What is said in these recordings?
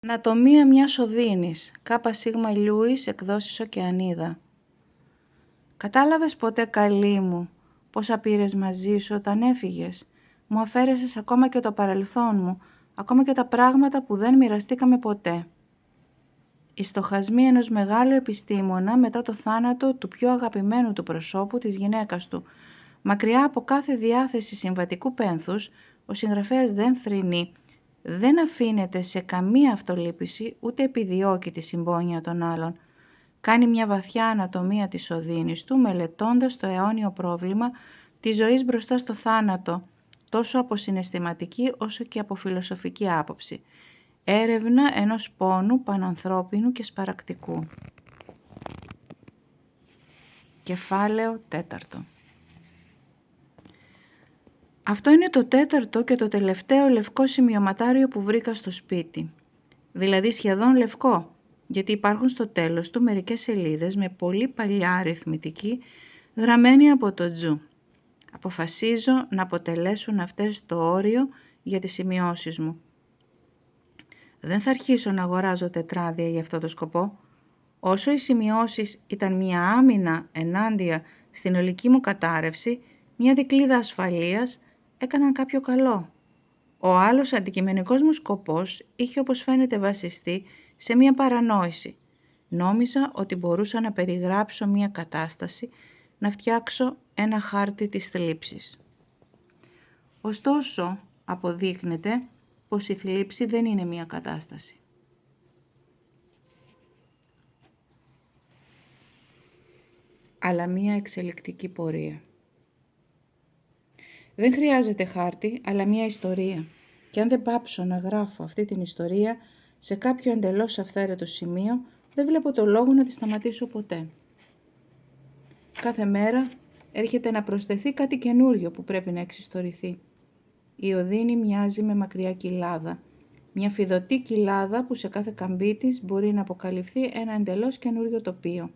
Ανατομία μιας οδύνης, ΚΣ Λιούις, εκδόσεις Οκεανίδα. Κατάλαβες ποτέ, καλή μου, πόσα πήρες μαζί σου όταν έφυγες? Μου αφαίρεσες ακόμα και το παρελθόν μου, ακόμα και τα πράγματα που δεν μοιραστήκαμε ποτέ. Οι στοχασμοί ενός μεγάλου επιστήμονα μετά το θάνατο του πιο αγαπημένου του προσώπου, της γυναίκας του. Μακριά από κάθε διάθεση συμβατικού πένθους, ο συγγραφέας δεν θρηνεί, δεν αφήνεται σε καμία αυτολύπηση, ούτε επιδιώκει τη συμπόνια των άλλων. Κάνει μια βαθιά ανατομία της οδύνης του, μελετώντας το αιώνιο πρόβλημα της ζωής μπροστά στο θάνατο, τόσο από συναισθηματική όσο και από φιλοσοφική άποψη. Έρευνα ενός πόνου πανανθρώπινου και σπαρακτικού. Κεφάλαιο 4. Αυτό είναι το τέταρτο και το τελευταίο λευκό σημειωματάριο που βρήκα στο σπίτι. Δηλαδή σχεδόν λευκό, γιατί υπάρχουν στο τέλος του μερικές σελίδες με πολύ παλιά αριθμητική γραμμένη από το Τζου. Αποφασίζω να αποτελέσουν αυτές το όριο για τις σημειώσεις μου. Δεν θα αρχίσω να αγοράζω τετράδια για αυτό το σκοπό. Όσο οι σημειώσεις ήταν μια άμυνα ενάντια στην ολική μου κατάρρευση, μια δικλείδα ασφαλείας, έκαναν κάποιο καλό. Ο άλλος αντικειμενικός μου σκοπός είχε, όπως φαίνεται, βασιστεί σε μια παρανόηση. Νόμιζα ότι μπορούσα να περιγράψω μια κατάσταση, να φτιάξω ένα χάρτη της θλίψης. Ωστόσο, αποδείχνεται πως η θλίψη δεν είναι μια κατάσταση. Αλλά μια εξελικτική πορεία. Δεν χρειάζεται χάρτη, αλλά μια ιστορία. Και αν δεν πάψω να γράφω αυτή την ιστορία σε κάποιο εντελώς αυθαίρετο σημείο, δεν βλέπω το λόγο να τη σταματήσω ποτέ. Κάθε μέρα έρχεται να προσθεθεί κάτι καινούριο που πρέπει να εξιστορηθεί. Η οδύνη μοιάζει με μακριά κοιλάδα. Μια φιδωτή κοιλάδα που σε κάθε καμπή της μπορεί να αποκαλυφθεί ένα εντελώς καινούριο τοπίο.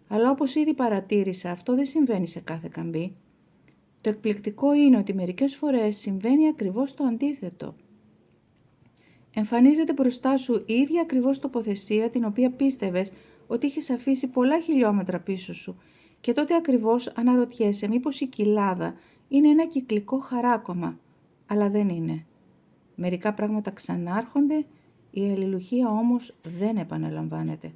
Αλλά όπως ήδη παρατήρησα, αυτό δεν συμβαίνει σε κάθε καμπή. Το εκπληκτικό είναι ότι μερικές φορές συμβαίνει ακριβώς το αντίθετο. Εμφανίζεται μπροστά σου η ίδια ακριβώς τοποθεσία την οποία πίστευες ότι είχες αφήσει πολλά χιλιόμετρα πίσω σου και τότε ακριβώς αναρωτιέσαι μήπως η κοιλάδα είναι ένα κυκλικό χαράκωμα, αλλά δεν είναι. Μερικά πράγματα ξανάρχονται, η αλληλουχία όμως δεν επαναλαμβάνεται.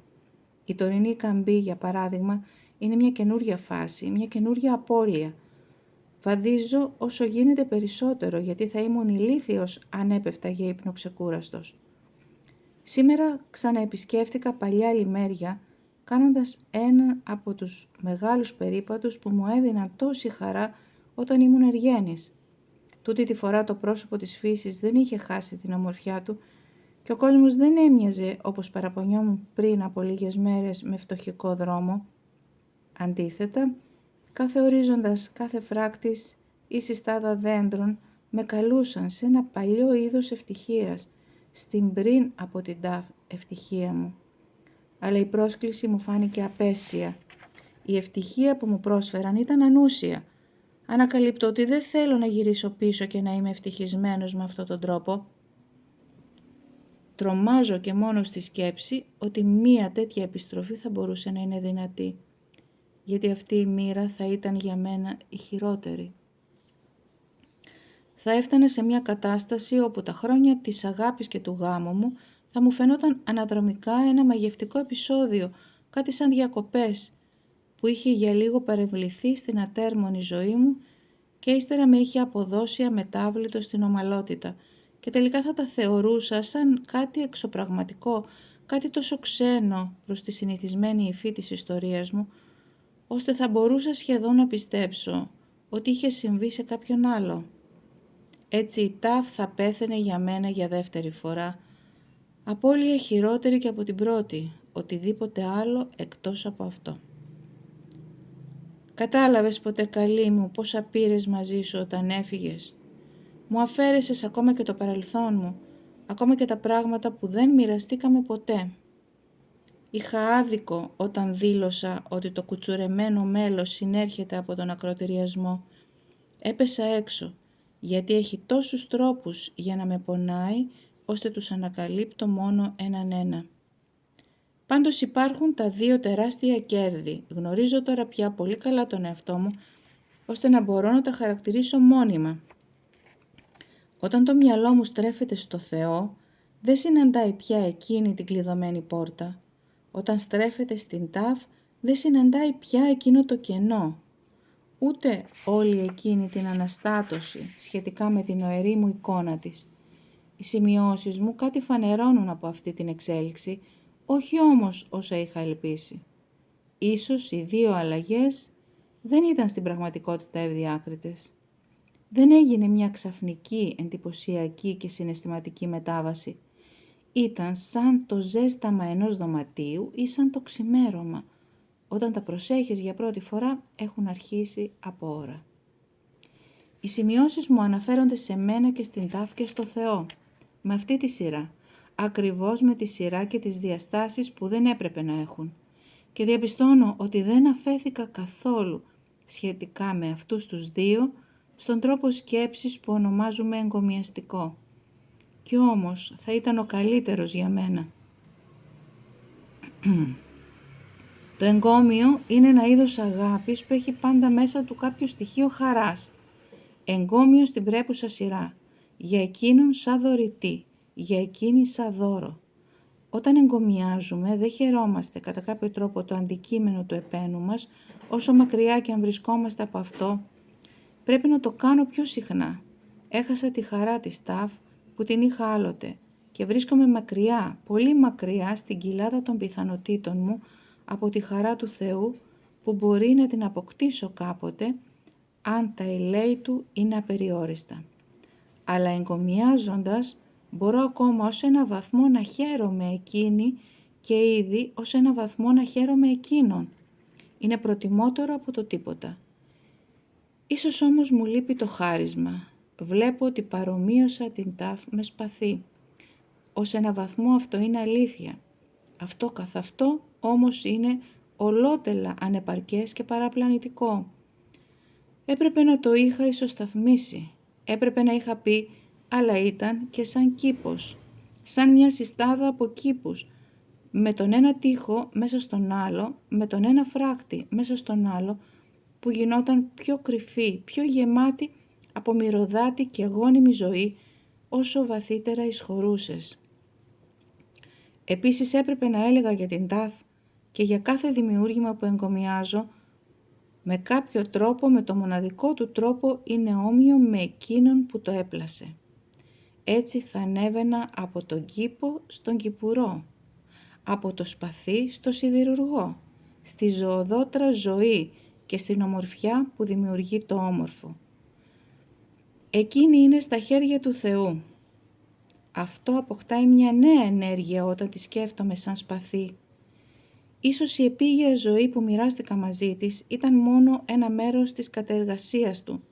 Η τωρινή καμπή, για παράδειγμα, είναι μια καινούρια φάση, μια καινούρια απώλεια. Βαδίζω όσο γίνεται περισσότερο, γιατί θα ήμουν ηλίθιος αν έπεφτα για ύπνο ξεκούραστος. Σήμερα ξαναεπισκέφτηκα παλιά λιμέρια, κάνοντας έναν από τους μεγάλους περίπατους που μου έδιναν τόση χαρά όταν ήμουν εργένης. Τούτη τη φορά το πρόσωπο της φύσης δεν είχε χάσει την ομορφιά του και ο κόσμος δεν έμοιαζε, όπως παραπονιόμουν πριν από λίγες μέρες, με φτωχικό δρόμο. Αντίθετα, κάθε ορίζοντας, κάθε φράκτης ή συστάδα δέντρων με καλούσαν σε ένα παλιό είδος ευτυχίας, στην πριν από την τάφ ευτυχία μου. Αλλά η πρόσκληση μου φάνηκε απέσια. Η ευτυχία που μου πρόσφεραν ήταν ανούσια. Ανακαλύπτω ότι δεν θέλω να γυρίσω πίσω και να είμαι ευτυχισμένος με αυτόν τον τρόπο. Τρομάζω και μόνο στη σκέψη ότι μία τέτοια επιστροφή θα μπορούσε να είναι δυνατή. Γιατί αυτή η μοίρα θα ήταν για μένα η χειρότερη. Θα έφτανα σε μια κατάσταση όπου τα χρόνια της αγάπης και του γάμου μου θα μου φαινόταν αναδρομικά ένα μαγευτικό επεισόδιο, κάτι σαν διακοπές, που είχε για λίγο παρευληθεί στην ατέρμονη ζωή μου και ύστερα με είχε αποδώσει αμετάβλητο στην ομαλότητα και τελικά θα τα θεωρούσα σαν κάτι εξωπραγματικό, κάτι τόσο ξένο προς τη συνηθισμένη υφή της ιστορίας μου, ώστε θα μπορούσα σχεδόν να πιστέψω ότι είχε συμβεί σε κάποιον άλλο. Έτσι η τάφ θα πέθαινε για μένα για δεύτερη φορά, απώλεια χειρότερη και από την πρώτη, οτιδήποτε άλλο εκτός από αυτό. Κατάλαβες ποτέ, καλή μου, πόσα πήρες μαζί σου όταν έφυγες? Μου αφαίρεσες ακόμα και το παρελθόν μου, ακόμα και τα πράγματα που δεν μοιραστήκαμε ποτέ. Είχα άδικο όταν δήλωσα ότι το κουτσουρεμένο μέλος συνέρχεται από τον ακροτηριασμό. Έπεσα έξω, γιατί έχει τόσους τρόπους για να με πονάει ώστε τους ανακαλύπτω μόνο έναν ένα. Πάντως υπάρχουν τα δύο τεράστια κέρδη. Γνωρίζω τώρα πια πολύ καλά τον εαυτό μου, ώστε να μπορώ να τα χαρακτηρίσω μόνιμα. Όταν το μυαλό μου στρέφεται στο Θεό, δεν συναντάει πια εκείνη την κλειδωμένη πόρτα. Όταν στρέφεται στην ΤΑΦ, δεν συναντάει πια εκείνο το κενό. Ούτε όλη εκείνη την αναστάτωση σχετικά με την οερή μου εικόνα της. Οι σημειώσεις μου κάτι φανερώνουν από αυτή την εξέλιξη, όχι όμως όσα είχα ελπίσει. Ίσως οι δύο αλλαγές δεν ήταν στην πραγματικότητα ευδιάκριτες. Δεν έγινε μια ξαφνική, εντυπωσιακή και συναισθηματική μετάβαση. Ήταν σαν το ζέσταμα ενός δωματίου ή σαν το ξημέρωμα. Όταν τα προσέχεις για πρώτη φορά έχουν αρχίσει από ώρα. Οι σημειώσεις μου αναφέρονται σε μένα και στην ΤΑΦ και στο Θεό. Με αυτή τη σειρά. Ακριβώς με τη σειρά και τις διαστάσεις που δεν έπρεπε να έχουν. Και διαπιστώνω ότι δεν αφέθηκα καθόλου σχετικά με αυτούς τους δύο στον τρόπο σκέψης που ονομάζουμε εγκομιαστικό. Κι όμως θα ήταν ο καλύτερος για μένα. Το εγκόμιο είναι ένα είδος αγάπης που έχει πάντα μέσα του κάποιο στοιχείο χαράς. Εγκόμιο στην πρέπουσα σειρά. Για εκείνον σαν δωρητή, για εκείνη σαν δώρο. Όταν εγκομιάζουμε δεν χαιρόμαστε κατά κάποιο τρόπο το αντικείμενο του επένου μας, όσο μακριά και αν βρισκόμαστε από αυτό. Πρέπει να το κάνω πιο συχνά. Έχασα τη χαρά της ΤΑΦ που την είχα άλλοτε και βρίσκομαι μακριά, πολύ μακριά στην κοιλάδα των πιθανοτήτων μου από τη χαρά του Θεού που μπορεί να την αποκτήσω κάποτε αν τα ελέη του είναι απεριόριστα. Αλλά εγκομιάζοντας μπορώ ακόμα ως ένα βαθμό να χαίρομαι εκείνη και ήδη ως ένα βαθμό να χαίρομαι εκείνον. Είναι προτιμότερο από το τίποτα. Ίσως όμως μου λείπει το χάρισμα. Βλέπω ότι παρομοίωσα την ΤΑΦ με σπαθί. Ως ένα βαθμό αυτό είναι αλήθεια. Αυτό καθ' αυτό όμως είναι ολότελα ανεπαρκές και παραπλανητικό. Έπρεπε να το είχα ισοσταθμίσει. Έπρεπε να είχα πει, αλλά ήταν και σαν κήπος. Σαν μια συστάδα από κήπους. Με τον ένα τοίχο μέσα στον άλλο, με τον ένα φράχτη μέσα στον άλλο, που γινόταν πιο κρυφή, πιο γεμάτη από μυρωδάτη και γόνιμη ζωή, όσο βαθύτερα εισχωρούσες. Επίσης έπρεπε να έλεγα για την ΤΑΦ και για κάθε δημιούργημα που εγκομιάζω, με κάποιο τρόπο, με το μοναδικό του τρόπο, είναι όμοιο με εκείνον που το έπλασε. Έτσι θα ανέβαινα από τον κήπο στον κυπουρό, από το σπαθί στο σιδηρουργό, στη ζωοδότρα ζωή και στην ομορφιά που δημιουργεί το όμορφο. Εκείνη είναι στα χέρια του Θεού. Αυτό αποκτάει μια νέα ενέργεια όταν τη σκέφτομαι σαν σπαθί. Ίσως η επίγεια ζωή που μοιράστηκα μαζί της ήταν μόνο ένα μέρος της κατεργασίας του.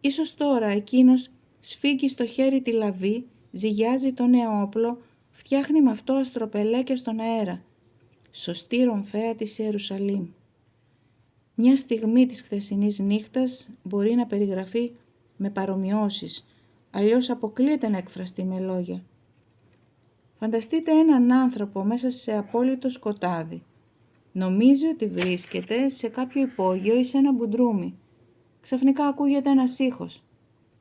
Ίσως τώρα εκείνος σφίγγει στο χέρι τη λαβή, ζυγιάζει το νέο όπλο, φτιάχνει με αυτό αστροπελέκια στον αέρα. Σωστή ρομφαία της Ιερουσαλήμ. Μια στιγμή της χθεσινής νύχτας μπορεί να περιγραφεί με παρομοιώσεις, αλλιώς αποκλείεται να εκφραστεί με λόγια. Φανταστείτε έναν άνθρωπο μέσα σε απόλυτο σκοτάδι. Νομίζει ότι βρίσκεται σε κάποιο υπόγειο ή σε ένα μπουντρούμι. Ξαφνικά ακούγεται ένας ήχος.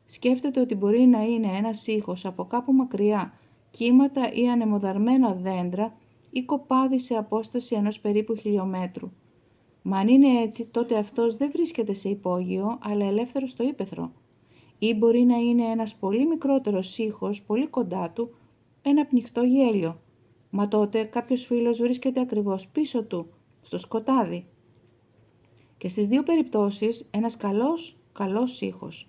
Σκέφτεται ότι μπορεί να είναι ένας ήχος από κάπου μακριά, κύματα ή ανεμοδαρμένα δέντρα ή κοπάδι σε απόσταση ενός περίπου χιλιόμετρου. Μα αν είναι έτσι, τότε αυτός δεν βρίσκεται σε υπόγειο, αλλά ελεύθερος στο ύπαιθρο. Ή μπορεί να είναι ένας πολύ μικρότερος ήχος, πολύ κοντά του, ένα πνιχτό γέλιο. Μα τότε κάποιος φίλος βρίσκεται ακριβώς πίσω του, στο σκοτάδι. Και στις δύο περιπτώσεις ένας καλός ήχος.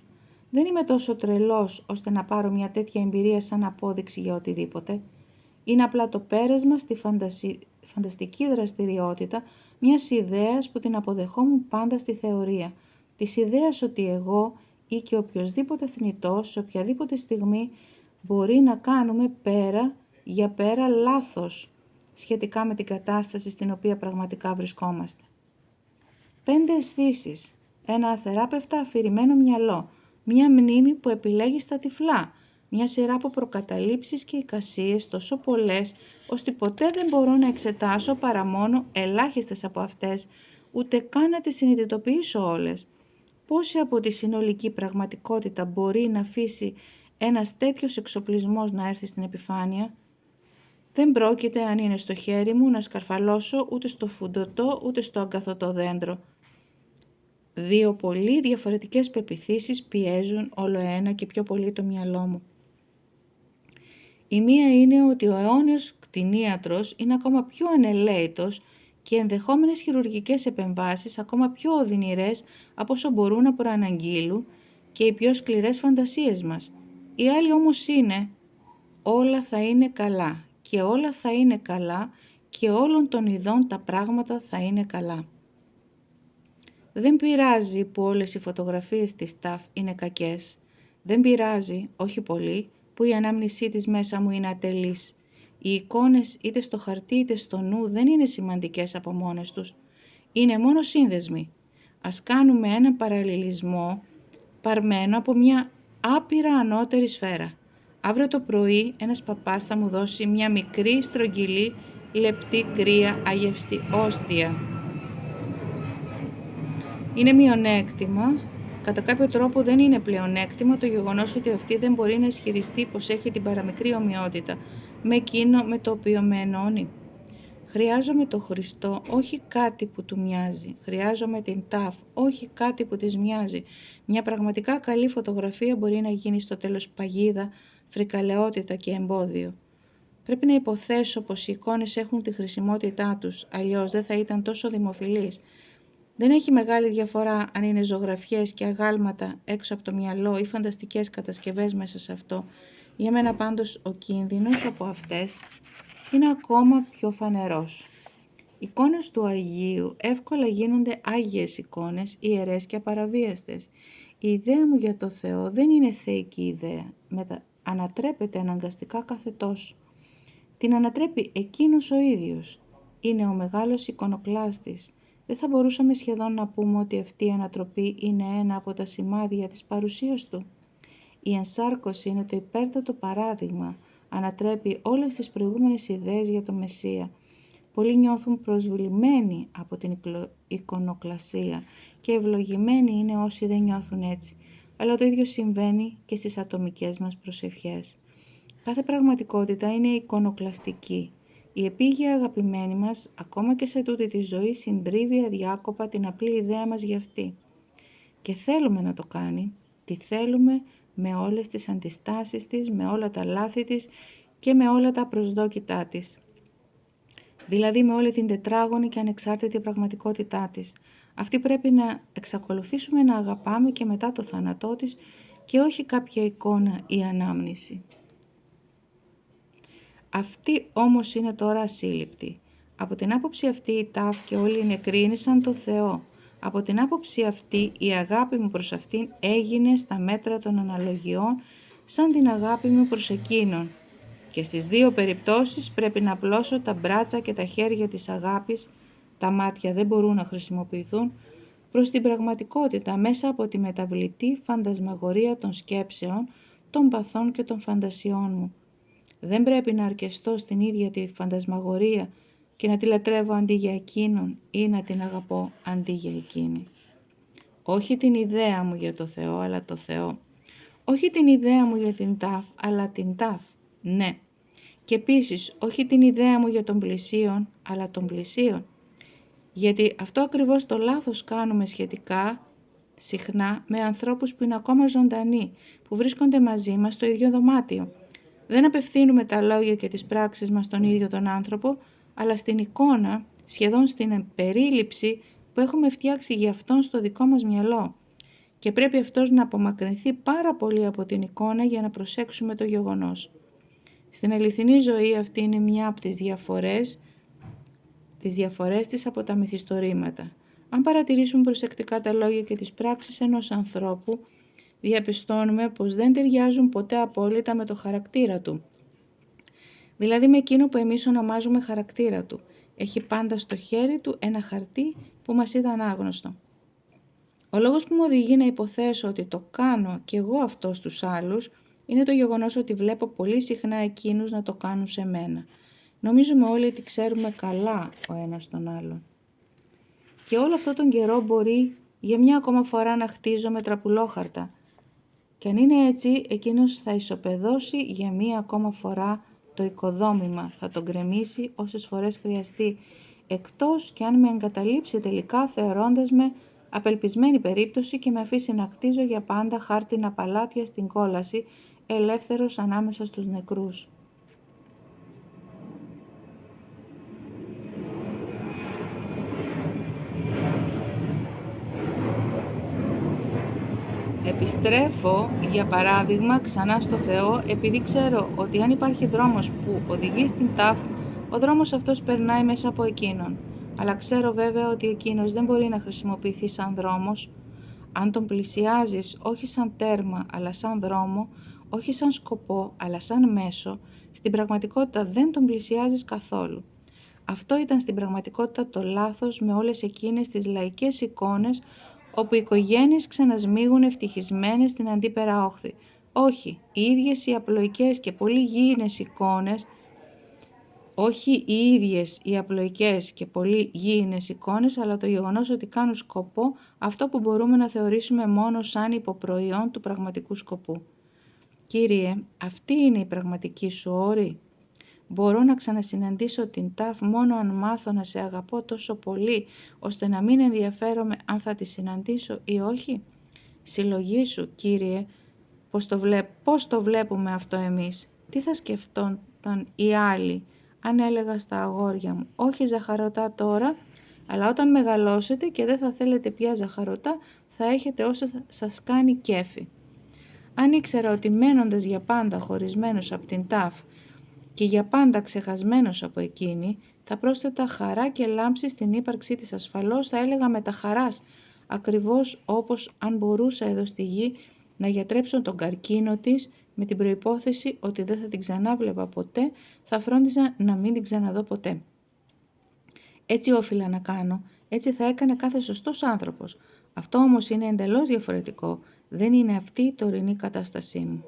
Δεν είμαι τόσο τρελός ώστε να πάρω μια τέτοια εμπειρία σαν απόδειξη για οτιδήποτε. Είναι απλά το πέρασμα στη φανταστική δραστηριότητα μιας ιδέας που την αποδεχόμουν πάντα στη θεωρία. Της ιδέας ότι εγώ ή και οποιοσδήποτε θνητός σε οποιαδήποτε στιγμή μπορεί να κάνουμε πέρα για πέρα λάθος σχετικά με την κατάσταση στην οποία πραγματικά βρισκόμαστε. 5 αισθήσεις, ένα αθεράπευτα αφηρημένο μυαλό, μια μνήμη που επιλέγει στα τυφλά, Μια σειρά από προκαταλήψεις και εικασίες τόσο πολλές, ώστε ποτέ δεν μπορώ να εξετάσω παρά μόνο ελάχιστες από αυτές, ούτε καν να τις συνειδητοποιήσω όλες. Πόση από τη συνολική πραγματικότητα μπορεί να αφήσει ένας τέτοιος εξοπλισμός να έρθει στην επιφάνεια? Δεν πρόκειται, αν είναι στο χέρι μου, να σκαρφαλώσω ούτε στο φουντωτό ούτε στο αγκαθωτό δέντρο. Δύο πολύ διαφορετικές πεποιθήσεις πιέζουν όλο ένα και πιο πολύ το μυαλό μου. Η μία είναι ότι ο αιώνιος κτηνίατρος είναι ακόμα πιο ανελαίητος και οι ενδεχόμενες χειρουργικές επεμβάσεις ακόμα πιο οδυνηρές από όσο μπορούν να προαναγγείλουν και οι πιο σκληρές φαντασίες μας. Η άλλη όμως είναι όλα θα είναι καλά και όλα θα είναι καλά και όλων των ειδών τα πράγματα θα είναι καλά. Δεν πειράζει που όλες οι φωτογραφίες της ΤΑΦ είναι κακές. Δεν πειράζει, όχι πολύ, που η ανάμνησή της μέσα μου είναι ατελής. Οι εικόνες είτε στο χαρτί είτε στο νου δεν είναι σημαντικές από μόνες τους. Είναι μόνο σύνδεσμοι. Ας κάνουμε έναν παραλληλισμό παρμένο από μια άπειρα ανώτερη σφαίρα. Αύριο το πρωί ένας παπάς θα μου δώσει μια μικρή, στρογγυλή, λεπτή, κρύα, αγευστη όστια. Είναι μειονέκτημα, κατά κάποιο τρόπο δεν είναι πλεονέκτημα το γεγονός ότι αυτή δεν μπορεί να ισχυριστεί πως έχει την παραμικρή ομοιότητα με εκείνο με το οποίο με ενώνει. Χρειάζομαι το Χριστό, όχι κάτι που του μοιάζει. Χρειάζομαι την ΤΑΦ, όχι κάτι που της μοιάζει. Μια πραγματικά καλή φωτογραφία μπορεί να γίνει στο τέλος παγίδα, φρικαλαιότητα και εμπόδιο. Πρέπει να υποθέσω πως οι εικόνες έχουν τη χρησιμότητά τους, αλλιώς δεν θα ήταν τόσο δημοφιλείς. Δεν έχει μεγάλη διαφορά αν είναι ζωγραφιές και αγάλματα έξω από το μυαλό ή φανταστικές κατασκευές μέσα σε αυτό. Για μένα πάντως ο κίνδυνος από αυτές είναι ακόμα πιο φανερός. Εικόνες του Αγίου εύκολα γίνονται άγιες εικόνες, ιερές και απαραβίαστες. Η ιδέα μου για το Θεό δεν είναι θεϊκή ιδέα, ανατρέπεται αναγκαστικά κάθε τόσο. Την ανατρέπει εκείνος ο ίδιος. Είναι ο μεγάλος εικονοκλάστης. Δεν θα μπορούσαμε σχεδόν να πούμε ότι αυτή η ανατροπή είναι ένα από τα σημάδια της παρουσίας του. Η ενσάρκωση είναι το υπέρτατο παράδειγμα. Ανατρέπει όλες τις προηγούμενες ιδέες για το Μεσσία. Πολλοί νιώθουν προσβουλημένοι από την εικονοκλασία και ευλογημένοι είναι όσοι δεν νιώθουν έτσι. Αλλά το ίδιο συμβαίνει και στις ατομικές μας προσευχές. Κάθε πραγματικότητα είναι εικονοκλαστική. Η επίγεια αγαπημένη μας, ακόμα και σε τούτη τη ζωή, συντρίβει αδιάκοπα την απλή ιδέα μας για αυτή. Και θέλουμε να το κάνει. Τη θέλουμε με όλες τις αντιστάσεις της, με όλα τα λάθη της και με όλα τα προσδόκητά της. Δηλαδή με όλη την τετράγωνη και ανεξάρτητη πραγματικότητά της. Αυτή πρέπει να εξακολουθήσουμε να αγαπάμε και μετά το θάνατό της και όχι κάποια εικόνα ή ανάμνηση. Αυτή όμως είναι τώρα ασύλληπτη. Από την άποψη αυτή η ΤΑΦ και όλοι οι νεκροί είναι σαν το Θεό. Από την άποψη αυτή η αγάπη μου προς αυτήν έγινε στα μέτρα των αναλογιών σαν την αγάπη μου προς εκείνον. Και στις δύο περιπτώσεις πρέπει να απλώσω τα μπράτσα και τα χέρια της αγάπης, τα μάτια δεν μπορούν να χρησιμοποιηθούν, προς την πραγματικότητα μέσα από τη μεταβλητή φαντασμαγορία των σκέψεων, των παθών και των φαντασιών μου. Δεν πρέπει να αρκεστώ στην ίδια τη φαντασμαγορία και να τη λατρεύω αντί για εκείνον ή να την αγαπώ αντί για εκείνη. Όχι την ιδέα μου για το Θεό, αλλά το Θεό. Όχι την ιδέα μου για την ΤΑΦ, αλλά την ΤΑΦ. Ναι. Και επίσης, όχι την ιδέα μου για τον πλησίον, αλλά τον πλησίον. Γιατί αυτό ακριβώς το λάθος κάνουμε σχετικά συχνά με ανθρώπους που είναι ακόμα ζωντανοί, που βρίσκονται μαζί μας στο ίδιο δωμάτιο. Δεν απευθύνουμε τα λόγια και τις πράξεις μας στον ίδιο τον άνθρωπο, αλλά στην εικόνα, σχεδόν στην περίληψη που έχουμε φτιάξει για αυτόν στο δικό μας μυαλό. Και πρέπει αυτός να απομακρυνθεί πάρα πολύ από την εικόνα για να προσέξουμε το γεγονός. Στην αληθινή ζωή αυτή είναι μια από τις διαφορές της από τα μυθιστορήματα. Αν παρατηρήσουμε προσεκτικά τα λόγια και τις πράξεις ενός ανθρώπου, διαπιστώνουμε πως δεν ταιριάζουν ποτέ απόλυτα με το χαρακτήρα του. Δηλαδή με εκείνο που εμείς ονομάζουμε χαρακτήρα του. Έχει πάντα στο χέρι του ένα χαρτί που μας ήταν άγνωστο. Ο λόγος που μου οδηγεί να υποθέσω ότι το κάνω κι εγώ αυτό στους άλλους Είναι το γεγονός ότι βλέπω πολύ συχνά εκείνους να το κάνουν σε μένα. Νομίζουμε όλοι ότι ξέρουμε καλά ο ένας τον άλλον. Και όλο αυτό τον καιρό μπορεί για μια ακόμα φορά να χτίζω με τραπουλόχαρτα. Και αν είναι έτσι, εκείνος θα ισοπεδώσει για μία ακόμα φορά το οικοδόμημα, θα τον γκρεμίσει όσες φορές χρειαστεί, εκτός κι αν με εγκαταλείψει τελικά θεωρώντας με απελπισμένη περίπτωση και με αφήσει να χτίζω για πάντα χάρτινα παλάτια στην κόλαση, ελεύθερος ανάμεσα στους νεκρούς. Επιστρέφω, για παράδειγμα, ξανά στο Θεό, επειδή ξέρω ότι αν υπάρχει δρόμος που οδηγεί στην ΤΑΦ, ο δρόμος αυτός περνάει μέσα από εκείνον. Αλλά ξέρω βέβαια ότι εκείνος δεν μπορεί να χρησιμοποιηθεί σαν δρόμος. Αν τον πλησιάζεις όχι σαν τέρμα, αλλά σαν δρόμο, όχι σαν σκοπό, αλλά σαν μέσο, στην πραγματικότητα δεν τον πλησιάζεις καθόλου. Αυτό ήταν στην πραγματικότητα το λάθος με όλες εκείνες τις λαϊκές εικόνες όπου οι οικογένειες ξανασμίγουν ευτυχισμένες στην αντίπερα όχθη. Όχι, οι ίδιες οι απλοϊκές και πολύ γήινες εικόνες, αλλά το γεγονός ότι κάνουν σκοπό αυτό που μπορούμε να θεωρήσουμε μόνο σαν υποπροϊόν του πραγματικού σκοπού. Κύριε, αυτή είναι η πραγματική σου όρη. Μπορώ να ξανασυναντήσω την ΤΑΦ μόνο αν μάθω να σε αγαπώ τόσο πολύ, ώστε να μην ενδιαφέρομαι αν θα τη συναντήσω ή όχι. Συλλογήσου, Κύριε, πώς το βλέπουμε αυτό εμείς. Τι θα σκεφτόταν οι άλλοι, αν έλεγα στα αγόρια μου, όχι ζαχαρωτά τώρα, αλλά όταν μεγαλώσετε και δεν θα θέλετε πια ζαχαρωτά, θα έχετε όσο σας κάνει κέφι. Αν ήξερα ότι μένοντας για πάντα χωρισμένος από την ΤΑΦ, και για πάντα ξεχασμένος από εκείνη, θα πρόσθετα χαρά και λάμψη στην ύπαρξή της ασφαλώς, θα έλεγα με τα χαράς, ακριβώς όπως αν μπορούσα εδώ στη γη να γιατρέψω τον καρκίνο της με την προϋπόθεση ότι δεν θα την ξανάβλεπα ποτέ, θα φρόντιζα να μην την ξαναδώ ποτέ. Έτσι όφιλα να κάνω, έτσι θα έκανε κάθε σωστός άνθρωπος. Αυτό όμως είναι εντελώς διαφορετικό, δεν είναι αυτή η τωρινή κατάστασή μου.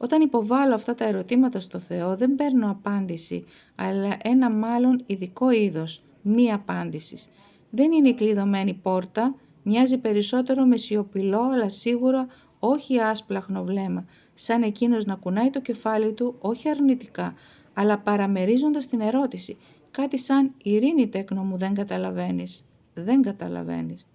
Όταν υποβάλλω αυτά τα ερωτήματα στο Θεό δεν παίρνω απάντηση, αλλά ένα μάλλον ειδικό είδος, μη απάντησης. Δεν είναι η κλειδωμένη πόρτα, μοιάζει περισσότερο με σιωπηλό, αλλά σίγουρα όχι άσπλαχνο βλέμμα, σαν εκείνος να κουνάει το κεφάλι του, όχι αρνητικά, αλλά παραμερίζοντας την ερώτηση. Κάτι σαν «Ειρήνη τέκνο μου, δεν καταλαβαίνεις». Δεν καταλαβαίνεις.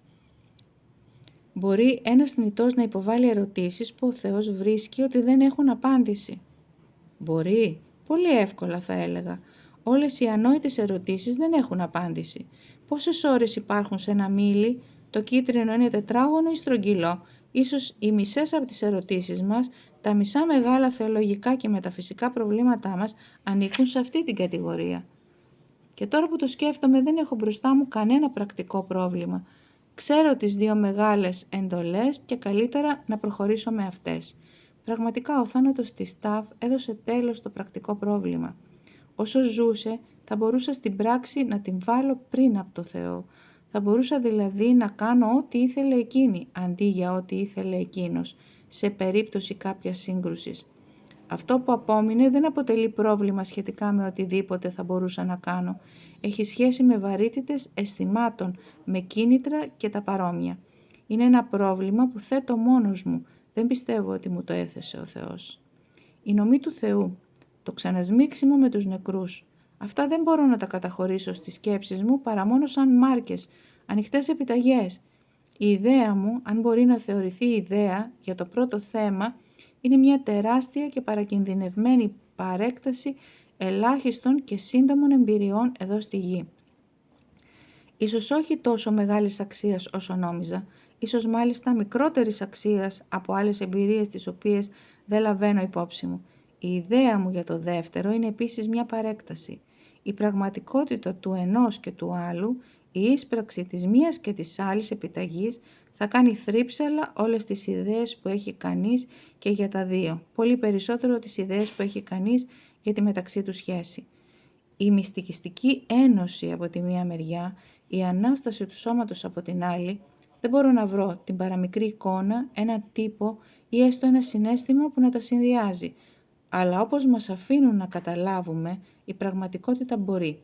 Μπορεί ένας θνητός να υποβάλει ερωτήσεις που ο Θεός βρίσκει ότι δεν έχουν απάντηση. Μπορεί, πολύ εύκολα θα έλεγα. Όλες οι ανόητες ερωτήσεις δεν έχουν απάντηση. Πόσες ώρες υπάρχουν σε ένα μήλι, το κίτρινο είναι τετράγωνο ή στρογγυλό. Ίσως οι μισές από τις ερωτήσεις μας, τα μισά μεγάλα θεολογικά και μεταφυσικά προβλήματά μας ανήκουν σε αυτή την κατηγορία. Και τώρα που το σκέφτομαι δεν έχω μπροστά μου κανένα πρακτικό πρόβλημα. Ξέρω τις δύο μεγάλες εντολές και καλύτερα να προχωρήσω με αυτές. Πραγματικά ο θάνατος της ΤΑΦ έδωσε τέλος στο πρακτικό πρόβλημα. Όσο ζούσε θα μπορούσα στην πράξη να την βάλω πριν από το Θεό. Θα μπορούσα δηλαδή να κάνω ό,τι ήθελε εκείνη αντί για ό,τι ήθελε εκείνος σε περίπτωση κάποιας σύγκρουσης. Αυτό που απόμεινε δεν αποτελεί πρόβλημα σχετικά με οτιδήποτε θα μπορούσα να κάνω. Έχει σχέση με βαρύτητες αισθημάτων, με κίνητρα και τα παρόμοια. Είναι ένα πρόβλημα που θέτω μόνος μου. Δεν πιστεύω ότι μου το έθεσε ο Θεός. Η νομή του Θεού, το ξανασμίξιμο με τους νεκρούς. Αυτά δεν μπορώ να τα καταχωρήσω στις σκέψεις μου παρά μόνο σαν μάρκες, ανοιχτές επιταγές. Η ιδέα μου, αν μπορεί να θεωρηθεί ιδέα για το πρώτο θέμα, είναι μια τεράστια και παρακινδυνευμένη παρέκταση ελάχιστων και σύντομων εμπειριών εδώ στη γη. Ίσως όχι τόσο μεγάλης αξίας όσο νόμιζα, ίσως μάλιστα μικρότερης αξίας από άλλες εμπειρίες τις οποίες δεν λαβαίνω υπόψη μου. Η ιδέα μου για το δεύτερο είναι επίσης μια παρέκταση. Η πραγματικότητα του ενός και του άλλου, η ίσπραξη της μίας και της άλλης επιταγής θα κάνει θρύψαλα όλες τις ιδέες που έχει κανείς και για τα δύο, πολύ περισσότερο τις ιδέες που έχει κανείς για τη μεταξύ του σχέση. Η μυστικιστική ένωση από τη μία μεριά, η Ανάσταση του σώματος από την άλλη, Δεν μπορώ να βρω την παραμικρή εικόνα, ένα τύπο ή έστω ένα συναίσθημα που να τα συνδυάζει. Αλλά όπως μας αφήνουν να καταλάβουμε, η πραγματικότητα μπορεί.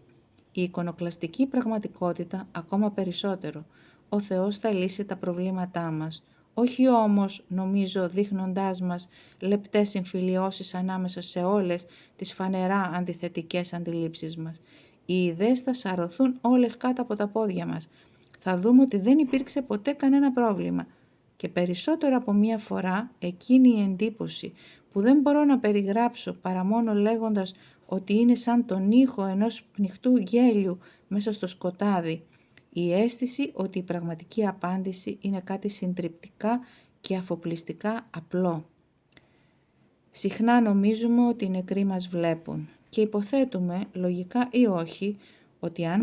Η εικονοκλαστική πραγματικότητα ακόμα περισσότερο. Ο Θεός θα λύσει τα προβλήματά μας. Όχι όμως, νομίζω, δείχνοντάς μας λεπτές συμφιλιώσεις ανάμεσα σε όλες τις φανερά αντιθετικές αντιλήψεις μας. Οι ιδέες θα σαρωθούν όλες κάτω από τα πόδια μας. Θα δούμε ότι δεν υπήρξε ποτέ κανένα πρόβλημα. Και περισσότερο από μία φορά εκείνη η εντύπωση που δεν μπορώ να περιγράψω παρά μόνο λέγοντας ότι είναι σαν τον ήχο ενός πνιχτού γέλιου μέσα στο σκοτάδι, η αίσθηση ότι η πραγματική απάντηση είναι κάτι συντριπτικά και αφοπλιστικά απλό. Συχνά νομίζουμε ότι οι νεκροί μας βλέπουν και υποθέτουμε, λογικά ή όχι, ότι αν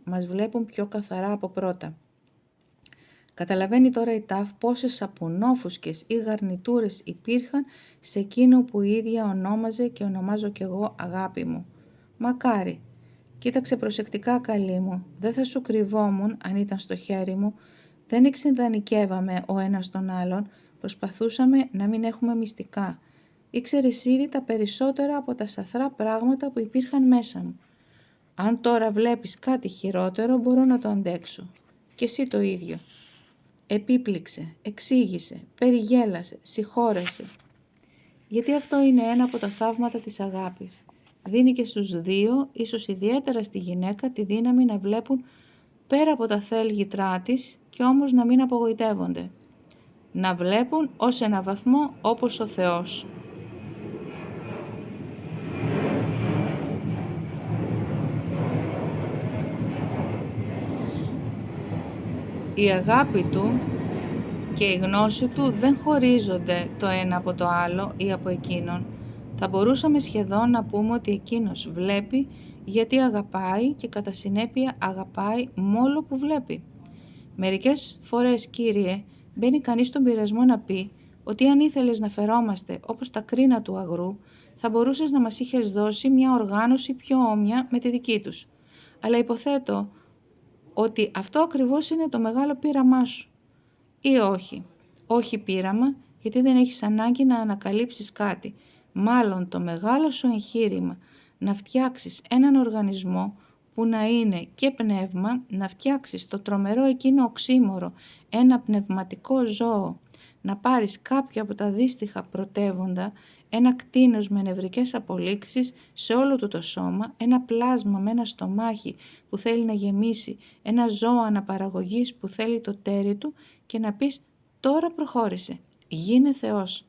μας βλέπουν πιο καθαρά από πρώτα. Καταλαβαίνει τώρα η Ταφ πόσες σαπουνόφουσκες ή γαρνιτούρες υπήρχαν σε εκείνο που η ίδια ονόμαζε και ονομάζω κι εγώ αγάπη μου. Μακάρι. Κοίταξε προσεκτικά, καλή μου. Δεν θα σου κρυβόμουν αν ήταν στο χέρι μου. Δεν εξεντανικεύαμε ο ένας τον άλλον. Προσπαθούσαμε να μην έχουμε μυστικά. Ήξερες ήδη τα περισσότερα από τα σαθρά πράγματα που υπήρχαν μέσα μου. Αν τώρα βλέπεις κάτι χειρότερο, μπορώ να το αντέξω. Και εσύ το ίδιο. Επίπληξε, εξήγησε, περιγέλασε, συγχώρεσε. Γιατί αυτό είναι ένα από τα θαύματα της αγάπης. Δίνει και στους δύο, ίσως ιδιαίτερα στη γυναίκα, τη δύναμη να βλέπουν πέρα από τα θέλγητρά της και όμως να μην απογοητεύονται. Να βλέπουν ως ένα βαθμό όπως ο Θεός. Η αγάπη του και η γνώση του δεν χωρίζονται το ένα από το άλλο ή από εκείνον. Θα μπορούσαμε σχεδόν να πούμε ότι εκείνος βλέπει γιατί αγαπάει και κατά συνέπεια αγαπάει μόλο που βλέπει. Μερικές φορές, Κύριε, μπαίνει κανείς στον πειρασμό να πει ότι αν ήθελες να φερόμαστε όπως τα κρίνα του αγρού, θα μπορούσες να μας είχες δώσει μια οργάνωση πιο όμοια με τη δική τους. Αλλά υποθέτω ότι αυτό ακριβώς είναι το μεγάλο πείραμά σου. Ή όχι. Όχι πείραμα, γιατί δεν έχεις ανάγκη να ανακαλύψεις κάτι. Μάλλον το μεγάλο σου εγχείρημα να φτιάξεις έναν οργανισμό που να είναι και πνεύμα, να φτιάξεις το τρομερό εκείνο οξύμορο, ένα πνευματικό ζώο, να πάρεις κάποιο από τα δύστιχα πρωτεύοντα, ένα κτήνος με νευρικές απολύξεις σε όλο του το σώμα, ένα πλάσμα με ένα στομάχι που θέλει να γεμίσει, ένα ζώο αναπαραγωγής που θέλει το τέρι του και να πεις τώρα προχώρησε, γίνε Θεός.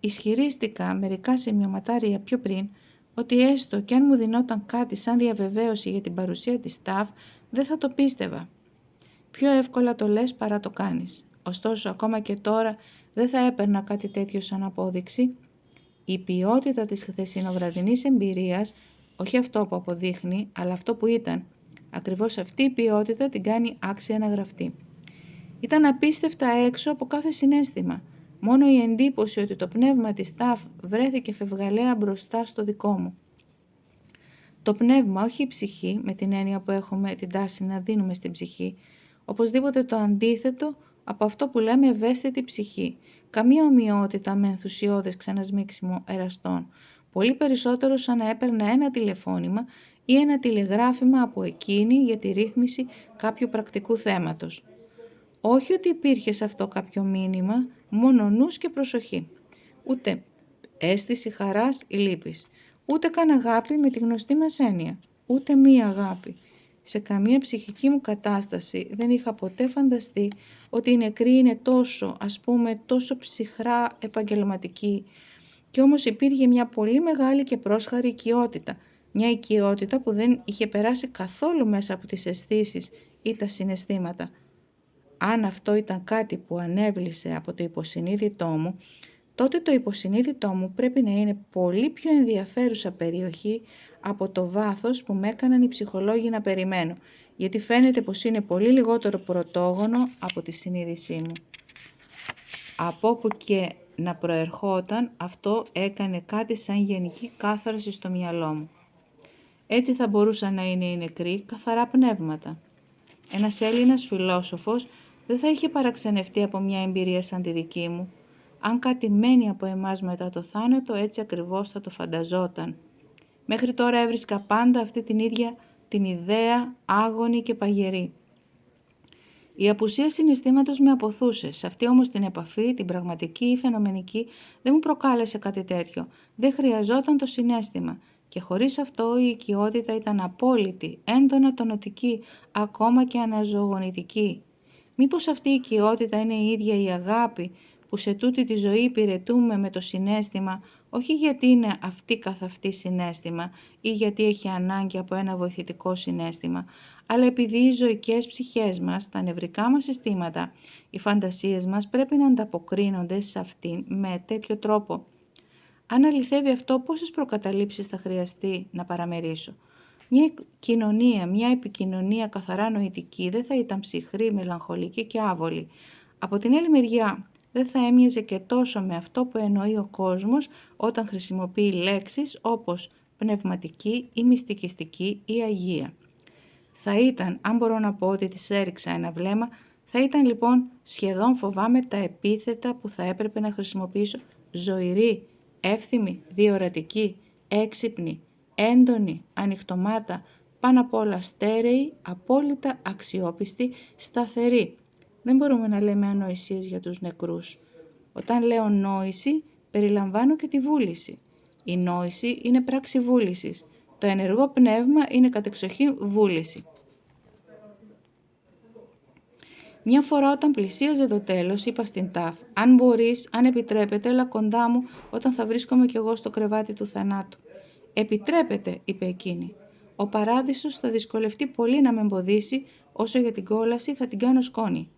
Ισχυρίστηκα μερικά σημειωματάρια πιο πριν ότι έστω και αν μου δινόταν κάτι σαν διαβεβαίωση για την παρουσία της Ταφ, δεν θα το πίστευα. Πιο εύκολα το λες παρά το κάνεις. Ωστόσο, ακόμα και τώρα δεν θα έπαιρνα κάτι τέτοιο σαν απόδειξη. Η ποιότητα της χθεσινοβραδινής εμπειρίας, όχι αυτό που αποδείχνει, αλλά αυτό που ήταν, ακριβώς αυτή η ποιότητα την κάνει άξια να γραφτεί. Ήταν απίστευτα έξω από κάθε συναίσθημα. Μόνο η εντύπωση ότι το πνεύμα της Ταφ βρέθηκε φευγαλέα μπροστά στο δικό μου. Το πνεύμα, όχι η ψυχή, με την έννοια που έχουμε την τάση να δίνουμε στην ψυχή, οπωσδήποτε το αντίθετο από αυτό που λέμε ευαίσθητη ψυχή. Καμία ομοιότητα με ενθουσιώδες ξανασμίξιμο εραστών. Πολύ περισσότερο σαν να έπαιρνα ένα τηλεφώνημα ή ένα τηλεγράφημα από εκείνη για τη ρύθμιση κάποιου πρακτικού θέματος. Όχι ότι υπήρχε σε αυτό κάποιο μήνυμα, μόνο νους και προσοχή. Ούτε αίσθηση χαράς ή λύπης. Ούτε καν αγάπη με τη γνωστή μας έννοια. Ούτε μία αγάπη. Σε καμία ψυχική μου κατάσταση δεν είχα ποτέ φανταστεί ότι οι νεκροί είναι τόσο ψυχρά επαγγελματικοί. Κι όμως υπήρχε μια πολύ μεγάλη και πρόσχαρη οικειότητα. Μια οικειότητα που δεν είχε περάσει καθόλου μέσα από τις αισθήσεις ή τα συναισθήματα. Αν αυτό ήταν κάτι που ανέβλησε από το υποσυνείδητό μου, τότε το υποσυνείδητό μου πρέπει να είναι πολύ πιο ενδιαφέρουσα περιοχή από το βάθος που με έκαναν οι ψυχολόγοι να περιμένω, γιατί φαίνεται πως είναι πολύ λιγότερο πρωτόγονο από τη συνείδησή μου. Από όπου και να προερχόταν, αυτό έκανε κάτι σαν γενική κάθαρση στο μυαλό μου. Έτσι θα μπορούσαν να είναι οι νεκροί καθαρά πνεύματα. Ένας Έλληνας φιλόσοφος δεν θα είχε παραξενευτεί από μια εμπειρία σαν τη δική μου. Αν κάτι μένει από εμάς μετά το θάνατο, έτσι ακριβώς θα το φανταζόταν. Μέχρι τώρα έβρισκα πάντα αυτή την ίδια την ιδέα άγονη και παγερή. Η απουσία συναισθήματος με αποθούσε. Σε αυτή όμως την επαφή, την πραγματική ή φαινομενική, δεν μου προκάλεσε κάτι τέτοιο. Δεν χρειαζόταν το συναίσθημα. Και χωρίς αυτό η οικειότητα ήταν απόλυτη, έντονα τονωτική, ακόμα και αναζωογονητική. Μήπως αυτή η οικειότητα είναι η ίδια η αγάπη που σε τούτη τη ζωή υπηρετούμε με το συναίσθημα, όχι γιατί είναι αυτή καθ' αυτή συναίσθημα ή γιατί έχει ανάγκη από ένα βοηθητικό συναίσθημα, αλλά επειδή οι ζωικές ψυχές μας, τα νευρικά μας συστήματα, οι φαντασίες μας πρέπει να ανταποκρίνονται σε αυτήν με τέτοιο τρόπο. Αν αληθεύει αυτό, πόσες προκαταλήψεις θα χρειαστεί να παραμερίσω? Μια επικοινωνία καθαρά νοητική δεν θα ήταν ψυχρή, μελαγχολική και άβολη. Από την άλλη μεριά, δεν θα έμοιαζε και τόσο με αυτό που εννοεί ο κόσμος όταν χρησιμοποιεί λέξεις όπως πνευματική ή μυστικιστική ή αγία. Θα ήταν, αν μπορώ να πω ότι της έριξα ένα βλέμμα, θα ήταν λοιπόν σχεδόν φοβάμαι τα επίθετα που θα έπρεπε να χρησιμοποιήσω: ζωηρή, εύθυμη, διορατική, έξυπνη, έντονη, ανοιχτομάτα, πάνω απ' όλα στέρεη, απόλυτα αξιόπιστη, σταθερή. Δεν μπορούμε να λέμε ανοησίες για τους νεκρούς. Όταν λέω νόηση, περιλαμβάνω και τη βούληση. Η νόηση είναι πράξη βούλησης. Το ενεργό πνεύμα είναι κατεξοχήν βούληση. Μια φορά όταν πλησίαζε το τέλος, είπα στην Ταφ: «Αν μπορείς, αν επιτρέπετε, έλα κοντά μου όταν θα βρίσκομαι κι εγώ στο κρεβάτι του θανάτου». «Επιτρέπεται», είπε εκείνη. «Ο παράδεισος θα δυσκολευτεί πολύ να με εμποδίσει, όσο για την κόλαση θα την κάνω σκόνη».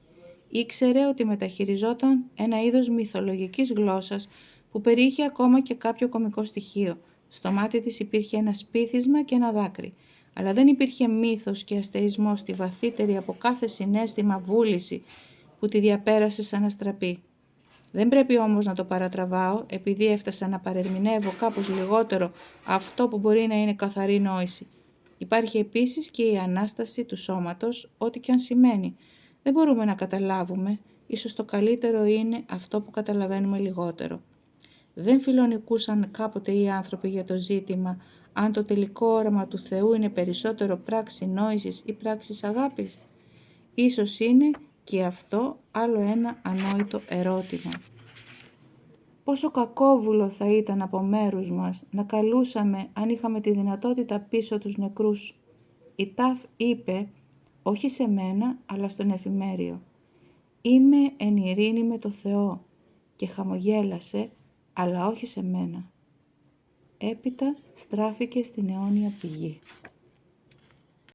Ήξερε ότι μεταχειριζόταν ένα είδος μυθολογικής γλώσσας που περιείχε ακόμα και κάποιο κωμικό στοιχείο. Στο μάτι της υπήρχε ένα σπίθισμα και ένα δάκρυ. Αλλά δεν υπήρχε μύθος και αστεϊσμός στη βαθύτερη από κάθε συναίσθημα βούληση που τη διαπέρασε σαν αστραπή. Δεν πρέπει όμως να το παρατραβάω, επειδή έφτασα να παρερμηνεύω κάπως λιγότερο αυτό που μπορεί να είναι καθαρή νόηση. Υπάρχει επίσης και η Ανάσταση του σώματος, ό,τι και αν σημαίνει. Δεν μπορούμε να καταλάβουμε, ίσως το καλύτερο είναι αυτό που καταλαβαίνουμε λιγότερο. Δεν φιλονικούσαν κάποτε οι άνθρωποι για το ζήτημα αν το τελικό όραμα του Θεού είναι περισσότερο πράξη νόησης ή πράξης αγάπης. Ίσως είναι και αυτό άλλο ένα ανόητο ερώτημα. Πόσο κακόβουλο θα ήταν από μέρους μας να καλούσαμε αν είχαμε τη δυνατότητα πίσω τους νεκρούς. Η Ταφ είπε, όχι σε μένα, αλλά στον εφημέριο: «Είμαι εν ειρήνη με το Θεό», και χαμογέλασε, αλλά όχι σε μένα. Έπειτα στράφηκε στην αιώνια πηγή.